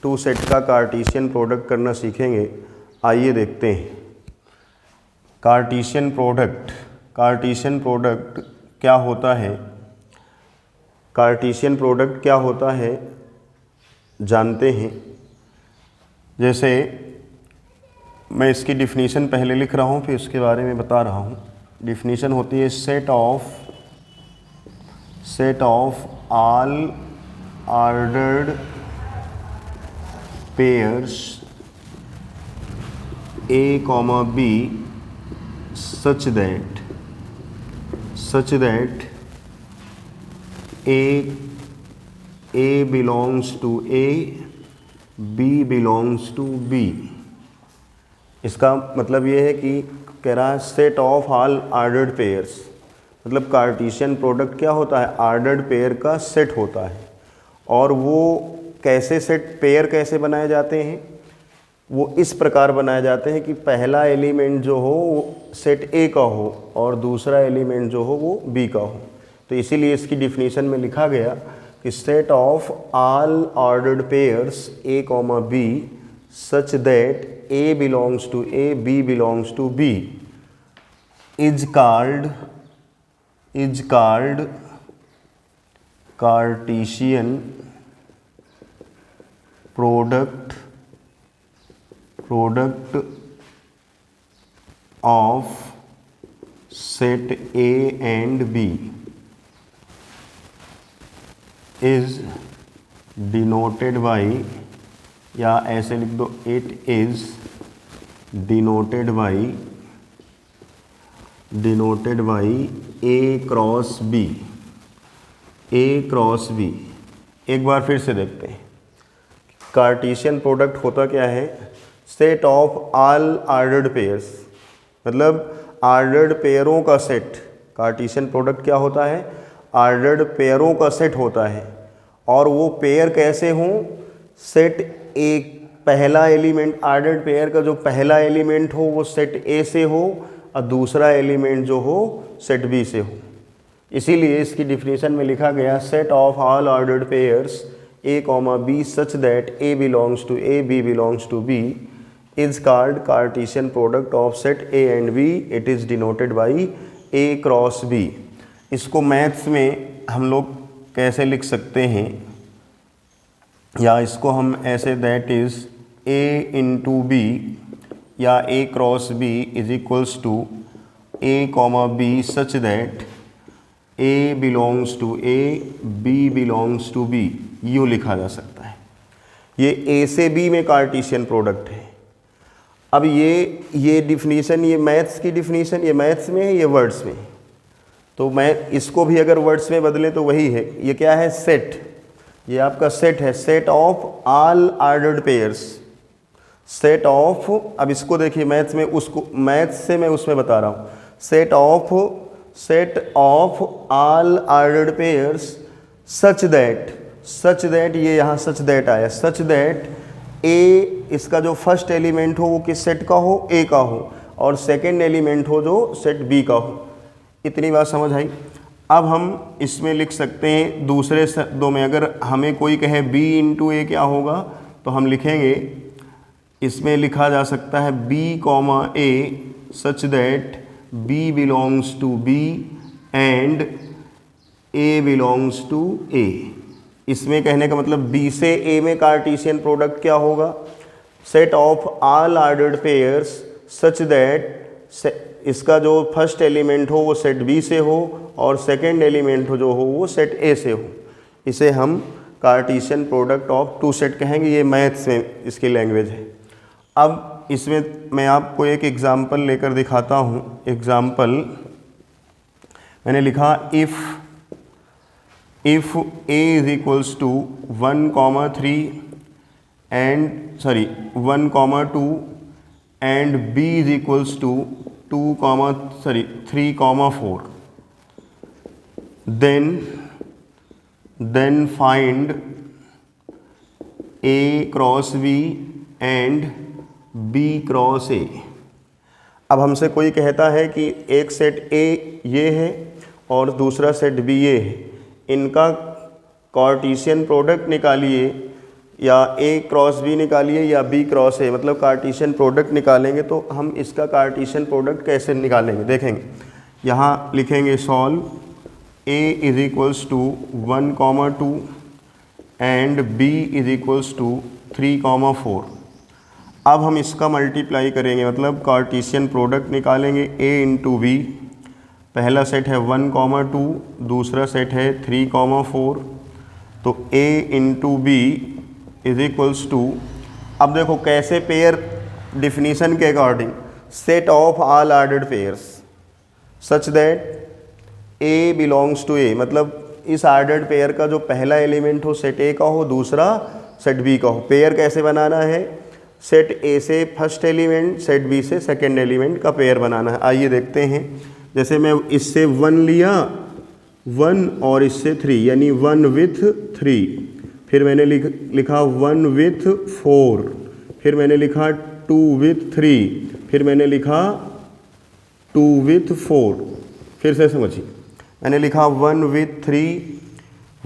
To set का Cartesian product करना सीखेंगे। आइए देखते हैं। कार्टेशियन प्रोडक्ट क्या होता है, कार्टेशियन प्रोडक्ट क्या होता है जानते हैं। जैसे मैं इसकी डिफिनीशन पहले लिख रहा हूँ, फिर उसके बारे में बता रहा हूँ। डिफिनीशन होती है set of all ordered pairs A, B such that A belongs to A, B belongs to B। इसका मतलब ये है कि कह रहा है set of all ordered pairs, मतलब कार्टेशियन प्रोडक्ट क्या होता है, ऑर्डर्ड पेयर का सेट होता है। और वो कैसे सेट पेयर कैसे बनाए जाते हैं, वो इस प्रकार बनाए जाते हैं कि पहला एलिमेंट जो हो वो सेट ए का हो और दूसरा एलिमेंट जो हो वो बी का हो। तो इसीलिए इसकी डिफिनीशन में लिखा गया कि set of all ordered pairs a comma b such that a belongs to A, b belongs to B is called Cartesian product of set A and B is denoted by, या ऐसे लिख दो, it is denoted by A cross B। एक बार फिर से देखते हैं। Cartesian product होता क्या है, set of all ordered pairs, मतलब ऑर्डर्ड पेयरों का सेट। कार्टेशियन प्रोडक्ट क्या होता है, ऑर्डर्ड पेयरों का सेट होता है। और वो पेयर कैसे हों, सेट ए, पहला एलिमेंट ऑर्डर्ड पेयर का जो पहला एलिमेंट हो वो सेट ए से हो और दूसरा एलिमेंट जो हो सेट बी से हो। इसीलिए इसकी डिफिनीशन में लिखा गया set of all ordered pairs A, B such that A belongs to A, B belongs to B is called Cartesian product of set A and B. It is denoted by A cross B। इसको maths में हम लोग कैसे लिख सकते हैं, या इसको हम ऐसे that is A into B या A cross B is equals to A, B such that A belongs to A, B belongs to B, यूँ लिखा जा सकता है। ये A से B में कार्टेशियन प्रोडक्ट है। अब ये डिफिनीशन, ये मैथ्स की डिफिनीशन, ये मैथ्स में है, ये वर्ड्स में है। तो मैं इसको भी अगर वर्ड्स में बदलें तो वही है। ये क्या है, सेट, ये आपका सेट है, set of all ordered pairs, set of. अब इसको देखिए मैथ्स में, उसको मैथ्स से मैं उसमें बता रहा हूँ। Set of all ordered pairs such that, ये यहाँ सच दैट आया, सच दैट ए, इसका जो फर्स्ट एलिमेंट हो वो किस सेट का हो, ए का हो, और सेकंड एलिमेंट हो जो सेट बी का हो। इतनी बात समझ आई। अब हम इसमें लिख सकते हैं दूसरे शब्दों में, अगर हमें कोई कहे बी इंटू ए क्या होगा, तो हम लिखेंगे, इसमें लिखा जा सकता है B comma A such that B belongs to B and A belongs to A. इसमें कहने का मतलब बी से ए में कार्टेशियन प्रोडक्ट क्या होगा, set of all ordered pairs such that इसका जो फर्स्ट एलिमेंट हो वो सेट बी से हो और सेकंड एलिमेंट हो जो हो वो सेट ए से हो। इसे हम Cartesian product of two set कहेंगे। ये मैथ्स में इसकी लैंग्वेज है। अब इसमें मैं आपको एक एग्जाम्पल लेकर दिखाता हूँ। एग्जाम्पल मैंने लिखा, if A is equals to 1,3 and 1,2 and B is equals to 3,4, then find A cross B and B cross A। अब हमसे कोई कहता है कि एक सेट A ये है और दूसरा सेट B ये है, इनका कार्टेशियन प्रोडक्ट निकालिए या ए क्रॉस बी निकालिए या बी क्रॉस ए, मतलब कार्टीशियन प्रोडक्ट निकालेंगे। तो हम इसका कार्टीशियन प्रोडक्ट कैसे निकालेंगे देखेंगे। यहाँ लिखेंगे solve a is equals to 1,2 and b is equals to 3,4। अब हम इसका मल्टीप्लाई करेंगे, मतलब कार्टीशियन प्रोडक्ट निकालेंगे a इंटू बी। पहला सेट है 1,2, दूसरा सेट है 3,4। तो a into B is equals to, अब देखो कैसे पेयर डिफिनीशन के according, set of all ordered pairs such that a belongs to a, मतलब इस ऑर्डर्ड पेयर का जो पहला एलिमेंट हो सेट a का हो, दूसरा सेट b का हो। पेयर कैसे बनाना है, सेट a से फर्स्ट एलिमेंट, सेट b से सेकंड एलिमेंट का पेयर बनाना है। आइए देखते हैं। जैसे मैं इससे 1 लिया, 1 और इससे 3, यानी 1 विथ 3, फिर मैंने लिखा 1 विथ 4, फिर मैंने लिखा 2 विथ 3, फिर मैंने लिखा 2 विथ 4। फिर से समझिए, मैंने लिखा 1 विथ 3,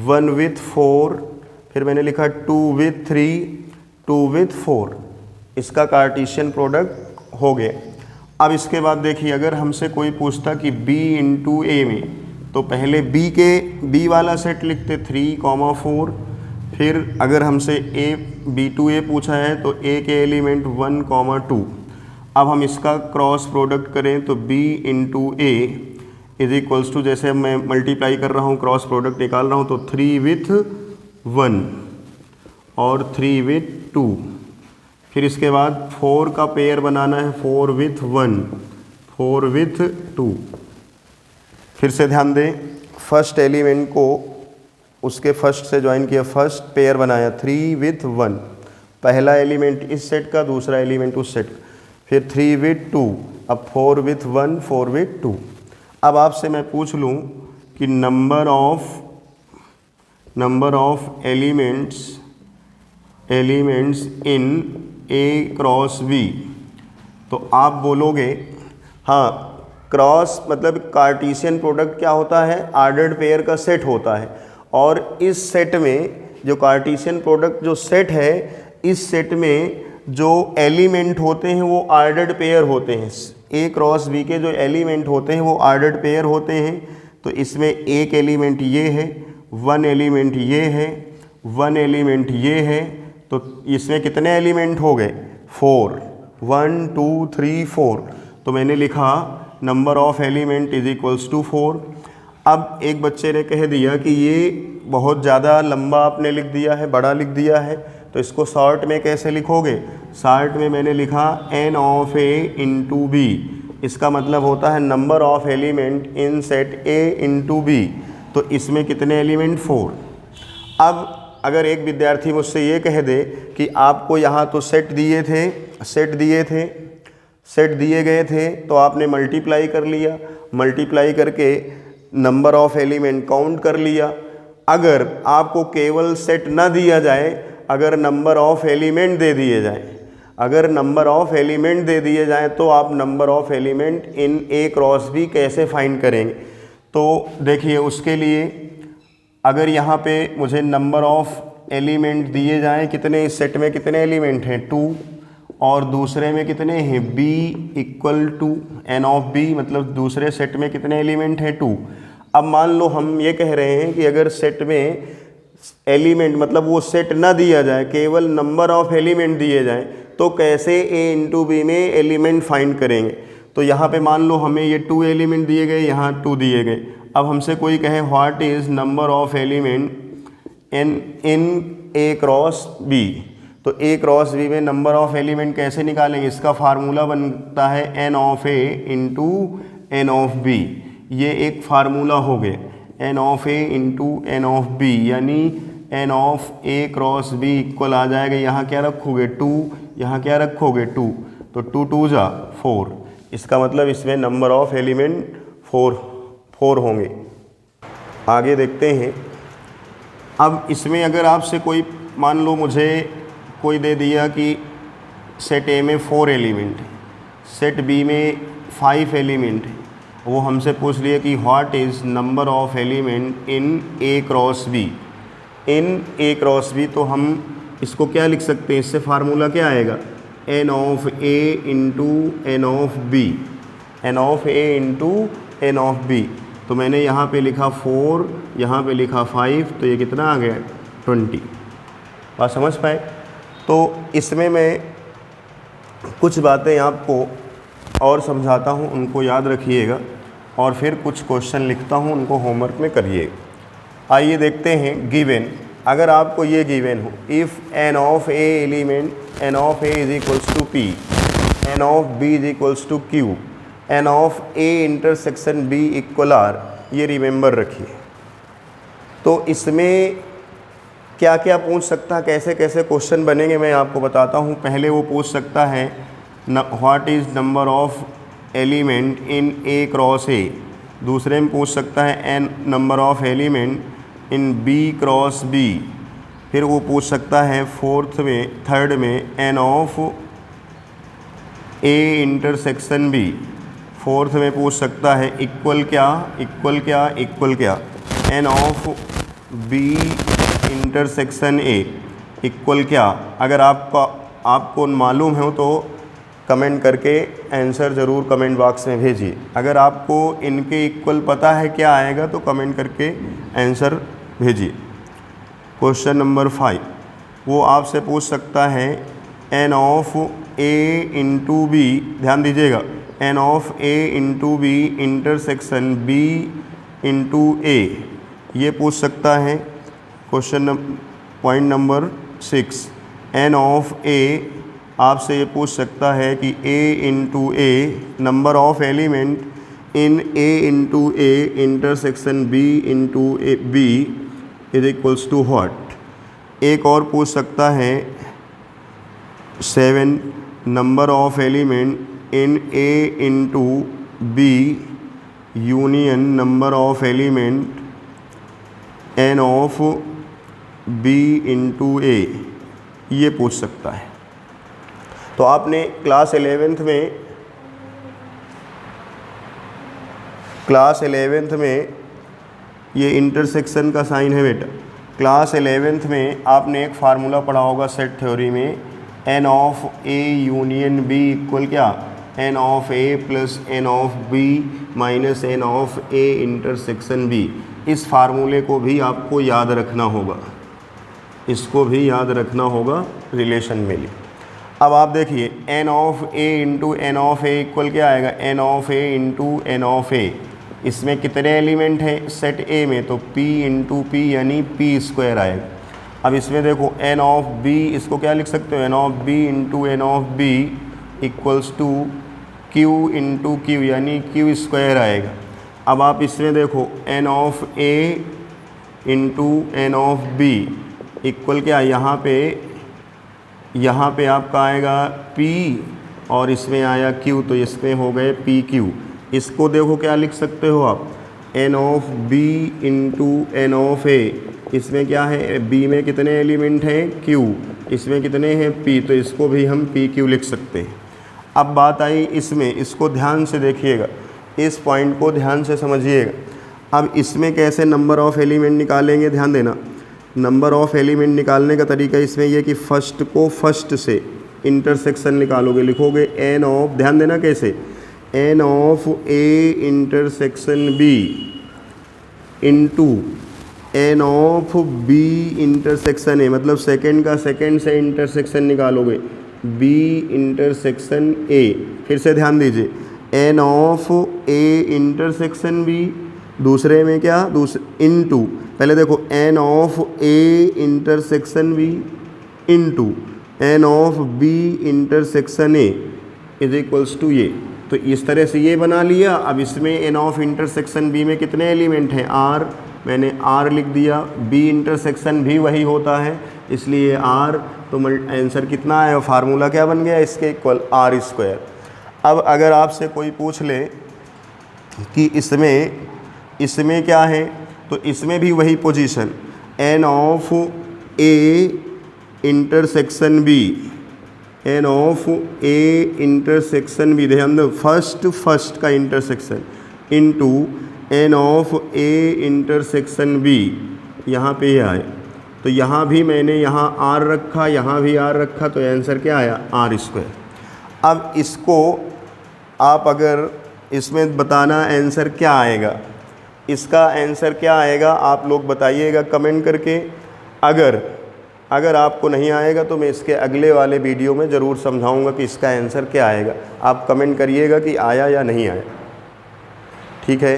1 विथ 4, फिर मैंने लिखा 2 विथ 3, 2 विथ 4। इसका कार्टीशियन प्रोडक्ट हो गया। अब इसके बाद देखिए, अगर हमसे कोई पूछता कि b इंटू ए में, तो पहले b वाला सेट लिखते 3,4। फिर अगर हमसे b टू a पूछा है तो a के एलिमेंट 1,2। अब हम इसका क्रॉस प्रोडक्ट करें तो b into A is equals to, जैसे मैं मल्टीप्लाई कर रहा हूँ, क्रॉस प्रोडक्ट निकाल रहा हूँ, तो 3 विथ 1 और 3 विथ 2। फिर इसके बाद 4 का पेयर बनाना है, 4 विथ 1, 4 विथ 2। फिर से ध्यान दें, फर्स्ट एलिमेंट को उसके फर्स्ट से ज्वाइन किया, फर्स्ट पेयर बनाया 3 विथ 1, पहला एलिमेंट इस सेट का, दूसरा एलिमेंट उस सेट का, फिर 3 विथ 2, अब 4 विथ 1, 4 विथ 2। अब आपसे मैं पूछ लूँ कि number of elements in a cross b, तो आप बोलोगे हाँ, क्रॉस मतलब कार्टीशियन प्रोडक्ट क्या होता है, ऑर्डर्ड पेयर का सेट होता है। और इस सेट में जो कार्टीशियन प्रोडक्ट जो सेट है, इस सेट में जो एलिमेंट होते हैं वो ऑर्डर्ड पेयर होते हैं। a क्रॉस b के जो एलिमेंट होते हैं वो ऑर्डर्ड पेयर होते हैं। तो इसमें एक एलिमेंट ये है, 1 एलिमेंट ये है, 1 एलिमेंट ये है। तो इसमें कितने एलिमेंट हो गए, 4, 1 2 3 4। तो मैंने लिखा number of element is equals to 4। अब एक बच्चे ने कह दिया कि ये बहुत ज़्यादा लंबा आपने लिख दिया है, बड़ा लिख दिया है, तो इसको शॉर्ट में कैसे लिखोगे। शॉर्ट में मैंने लिखा n of a into B. इसका मतलब होता है number of element in set a into B. तो इसमें कितने एलिमेंट, 4। अब अगर एक विद्यार्थी मुझसे ये कह दे कि आपको यहाँ तो सेट दिए गए थे, तो आपने मल्टीप्लाई कर लिया, मल्टीप्लाई करके नंबर ऑफ एलिमेंट काउंट कर लिया। अगर आपको केवल सेट ना दिया जाए, अगर नंबर ऑफ एलिमेंट दे दिए जाए, तो आप number of element in a cross b कैसे फाइंड करेंगे। तो देखिए, उसके लिए अगर यहाँ पे मुझे नंबर ऑफ एलिमेंट दिए जाएं, कितने इस सेट में कितने एलिमेंट हैं, 2, और दूसरे में कितने हैं, b equal to n of b, मतलब दूसरे सेट में कितने एलिमेंट हैं, 2। अब मान लो हम ये कह रहे हैं कि अगर सेट में एलिमेंट मतलब वो सेट ना दिया जाए, केवल नंबर ऑफ एलिमेंट दिए जाएं, तो कैसे a इंटू बी में एलिमेंट फाइंड करेंगे। तो यहाँ पे मान लो हमें ये 2 एलिमेंट दिए गए, यहाँ 2 दिए गए। अब हमसे कोई कहे what is number of element in a cross b, तो a क्रॉस b में नंबर ऑफ एलिमेंट कैसे निकालेंगे। इसका फार्मूला बनता है n of a into n of b। ये एक फार्मूला हो गया, n of a into n of b, यानी n of a cross b equal आ जाएगा, यहाँ क्या रखोगे 2, यहाँ क्या रखोगे 2, तो 2 2 जा 4। इसका मतलब इसमें नंबर ऑफ एलिमेंट 4 होंगे। आगे देखते हैं। अब इसमें अगर आपसे कोई, मान लो मुझे कोई दे दिया कि सेट ए में 4 एलिमेंट है, सेट बी में 5 एलिमेंट है, वो हमसे पूछ लिया कि what is number of element in A cross B. In A cross B तो हम इसको क्या लिख सकते हैं, इससे फार्मूला क्या आएगा, N of A into N of B, n of A into N of B. तो मैंने यहाँ पे लिखा 4, यहाँ पे लिखा 5, तो ये कितना आ गया 20। बात समझ पाए। तो इसमें मैं कुछ बातें आपको और समझाता हूँ, उनको याद रखिएगा, और फिर कुछ क्वेश्चन लिखता हूँ, उनको होमवर्क में करिएगा। आइए देखते हैं गिवन। अगर आपको ये गिवन हो, if n of A element N of A is equals to P, n of B is equals to Q, n of A intersection B equal R, ये रिमेंबर रखिए। तो इसमें क्या क्या पूछ सकता है, कैसे कैसे क्वेश्चन बनेंगे मैं आपको बताता हूँ। पहले वो पूछ सकता है what is number of element in A cross A. दूसरे में पूछ सकता है n number of element in B cross B. फिर वो पूछ सकता है थर्ड में N of A intersection B. Fourth में पूछ सकता है इक्वल क्या N of B intersection A equal क्या। अगर आपको मालूम हो तो कमेंट करके आंसर ज़रूर कमेंट बॉक्स में भेजिए। अगर आपको इनके इक्वल पता है क्या आएगा तो कमेंट करके आंसर भेजिए। क्वेश्चन नंबर 5 वो आपसे पूछ सकता है N of A into B, ध्यान दीजिएगा, N of A into B intersection B into A, ये पूछ सकता है। Question point number 6 N of A आपसे ये पूछ सकता है कि A into A number of element in A into A intersection B into A B is equals to what. एक और पूछ सकता है 7 number of element in A into B union number of element N of B into A, ये पूछ सकता है। तो आपने क्लास 11th में ये इंटरसेक्शन का साइन है बेटा। क्लास 11th में आपने एक फार्मूला पढ़ा होगा सेट थ्योरी में, N of A union B equal क्या, N of A plus N of B minus N of A intersection B. इस फार्मूले को भी आपको याद रखना होगा, इसको भी याद रखना होगा रिलेशन में लिए। अब आप देखिए N of A into N of A equal क्या आएगा, N of A into N of A. इसमें कितने एलिमेंट हैं सेट ए में, तो p इंटू पी यानी p स्क्वायर आएगा। अब इसमें देखो एन ऑफ बी, इसको क्या लिख सकते हो, n of B into N of B equals to q into Q यानी q स्क्वायर आएगा। अब आप इसमें देखो n of A into N of B equal क्या, यहाँ पे आपका आएगा P और इसमें आया Q, तो इसमें हो गए PQ। इसको देखो क्या लिख सकते हो आप, n of B into N of A। इसमें क्या है, B में कितने एलिमेंट हैं Q, इसमें कितने हैं P, तो इसको भी हम PQ लिख सकते हैं। अब बात आई इसमें, इसको ध्यान से देखिएगा, इस पॉइंट को ध्यान से समझिएगा। अब इसमें कैसे नंबर ऑफ़ एलिमेंट निकालेंगे, ध्यान देना। नंबर ऑफ़ एलिमेंट निकालने का तरीका इसमें यह कि फर्स्ट को फर्स्ट से इंटरसेक्शन निकालोगे, लिखोगे एन ऑफ, ध्यान देना कैसे, n of A intersection B into N of B intersection A, मतलब सेकंड का सेकंड से इंटरसेक्शन निकालोगे बी इंटरसेक्शन ए। फिर से ध्यान दीजिए, n of A intersection B, दूसरे में क्या, इनटू, पहले देखो n of A intersection B into N of B intersection A is equals to ये। तो इस तरह से ये बना लिया। अब इसमें एन ऑफ इंटरसेक्शन बी में कितने एलिमेंट हैं, आर, मैंने आर लिख दिया, बी इंटरसेक्शन भी वही होता है इसलिए आर, तो आंसर कितना है, फार्मूला क्या बन गया इसके, इक्वल आर स्क्वायर। अब अगर आपसे कोई पूछ ले कि इसमें क्या है, तो इसमें भी वही position, n of A intersection B, n of A intersection B, ध्यान दो फर्स्ट का intersection into N of A intersection B, यहाँ पे ये आए तो यहाँ भी मैंने यहाँ आर रखा, यहाँ भी आर रखा, तो आंसर क्या आया आर स्क्वायर। अब इसको आप अगर इसमें बताना आंसर क्या आएगा, इसका आंसर क्या आएगा आप लोग बताइएगा कमेंट करके। अगर आपको नहीं आएगा तो मैं इसके अगले वाले वीडियो में ज़रूर समझाऊंगा कि इसका आंसर क्या आएगा। आप कमेंट करिएगा कि आया या नहीं आया, ठीक है।